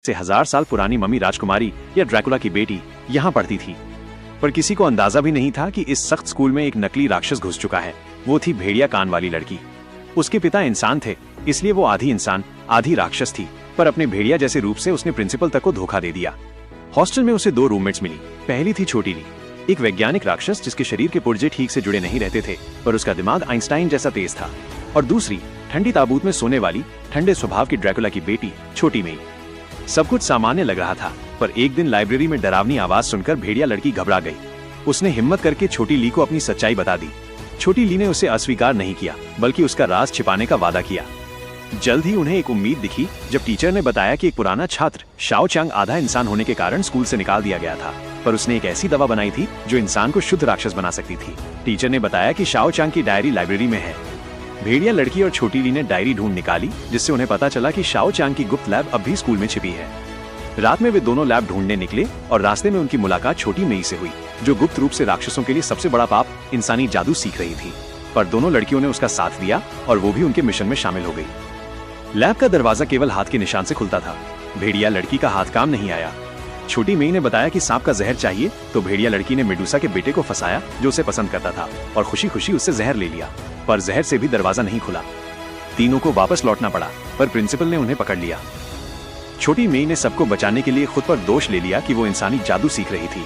से 1000 साल पुरानी मम्मी राजकुमारी या ड्रैकुला की बेटी यहाँ पढ़ती थी। पर किसी को अंदाजा भी नहीं था कि इस सख्त स्कूल में एक नकली राक्षस घुस चुका है। वो थी भेड़िया कान वाली लड़की। उसके पिता इंसान थे, इसलिए वो आधी इंसान आधी राक्षस थी, पर अपने भेड़िया जैसे रूप से उसने प्रिंसिपल तक को धोखा दे दिया। हॉस्टल में उसे 2 रूममेट्स मिली। पहली थी छोटी ली, एक वैज्ञानिक राक्षस जिसके शरीर के पुर्जे ठीक से जुड़े नहीं रहते थे, पर उसका दिमाग आइंस्टाइन जैसा तेज था। और दूसरी ठंडी ताबूत में सोने वाली ठंडे स्वभाव की ड्रैकुला की बेटी छोटी मेई। सब कुछ सामान्य लग रहा था, पर एक दिन लाइब्रेरी में डरावनी आवाज सुनकर भेड़िया लड़की घबरा गई। उसने हिम्मत करके छोटी ली को अपनी सच्चाई बता दी। छोटी ली ने उसे अस्वीकार नहीं किया, बल्कि उसका राज छिपाने का वादा किया। जल्द ही उन्हें एक उम्मीद दिखी जब टीचर ने बताया कि एक पुराना छात्र शाओ चांग आधा इंसान होने के कारण स्कूल से निकाल दिया गया था, पर उसने एक ऐसी दवा बनाई थी जो इंसान को शुद्ध राक्षस बना सकती थी। टीचर ने बताया कि शाओ चांग की डायरी लाइब्रेरी में है। भेड़िया लड़की और छोटी ली ने डायरी ढूंढ निकाली, जिससे उन्हें पता चला कि शाओ चांग की गुप्त लैब अब भी स्कूल में छिपी है। रात में वे दोनों लैब ढूंढने निकले और रास्ते में उनकी मुलाकात छोटी मेई से हुई, जो गुप्त रूप से राक्षसों के लिए सबसे बड़ा पाप इंसानी जादू सीख रही थी। पर दोनों लड़कियों ने उसका साथ दिया और वो भी उनके मिशन में शामिल हो गई। लैब का दरवाजा केवल हाथ के निशान से खुलता था। भेड़िया लड़की का हाथ काम नहीं आया। छोटी मेई ने बताया कि सांप का जहर चाहिए, तो भेड़िया लड़की ने मेडुसा के बेटे को फंसाया जो उसे पसंद करता था, और खुशी खुशी उससे जहर ले लिया। पर जहर से भी दरवाजा नहीं खुला। तीनों को वापस लौटना पड़ा, पर प्रिंसिपल ने उन्हें पकड़ लिया। छोटी मेई ने सबको बचाने के लिए खुद पर दोष ले लिया कि वो इंसानी जादू सीख रही थी।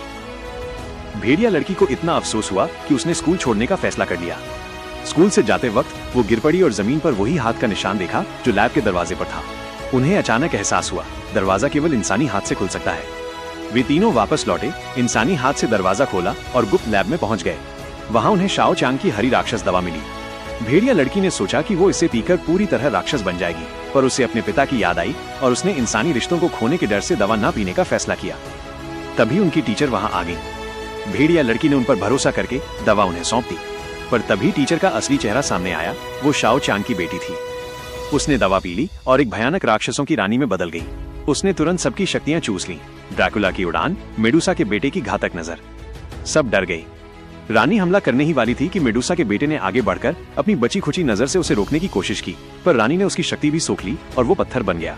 भेड़िया लड़की को इतना अफसोस हुआ कि उसने स्कूल छोड़ने का फैसला कर लिया। स्कूल से जाते वक्त वो गिर पड़ी और जमीन पर वही हाथ का निशान देखा जो लैब के दरवाजे पर था। उन्हें अचानक एहसास हुआ, दरवाजा केवल इंसानी हाथ से खुल सकता है। वे तीनों वापस लौटे, इंसानी हाथ से दरवाजा खोला और गुप्त लैब में पहुंच गए। वहां उन्हें शाओ चांग की हरी राक्षस दवा मिली। भेड़िया लड़की ने सोचा कि वो इसे पीकर पूरी तरह राक्षस बन जाएगी, पर उसे अपने पिता की याद आई और उसने इंसानी रिश्तों को खोने के डर से दवा न पीने का फैसला किया। तभी उनकी टीचर वहां आ गई। भेड़िया लड़की ने उन पर भरोसा करके दवा उन्हें सौंप दी, पर तभी टीचर का असली चेहरा सामने आया। वो शाओ चांग की बेटी थी। उसने दवा पी ली और एक भयानक राक्षसों की रानी में बदल गई। उसने तुरंत सबकी शक्तियां चूस लीं। ड्रैकुला की उड़ान, मेडुसा के बेटे की घातक नजर। सब डर गई। रानी हमला करने ही वाली थी कि मेडुसा के बेटे ने आगे बढ़कर अपनी बची खुची नजर से उसे रोकने की कोशिश की, पर रानी ने उसकी शक्ति भी सोख ली और वो पत्थर बन गया।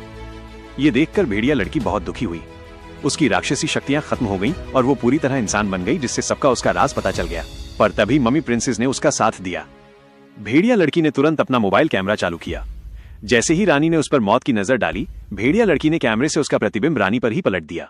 ये देखकर भेड़िया लड़की बहुत दुखी हुई। उसकी राक्षसी शक्तियां खत्म हो गईं और वो पूरी तरह इंसान बन गई, जिससे सबका उसका राज पता चल गया। पर तभी मम्मी प्रिंसेस ने उसका साथ दिया। भेड़िया लड़की ने तुरंत अपना मोबाइल कैमरा चालू किया। जैसे ही रानी ने उस पर मौत की नजर डाली, भेड़िया लड़की ने कैमरे से उसका प्रतिबिंब रानी पर ही पलट दिया।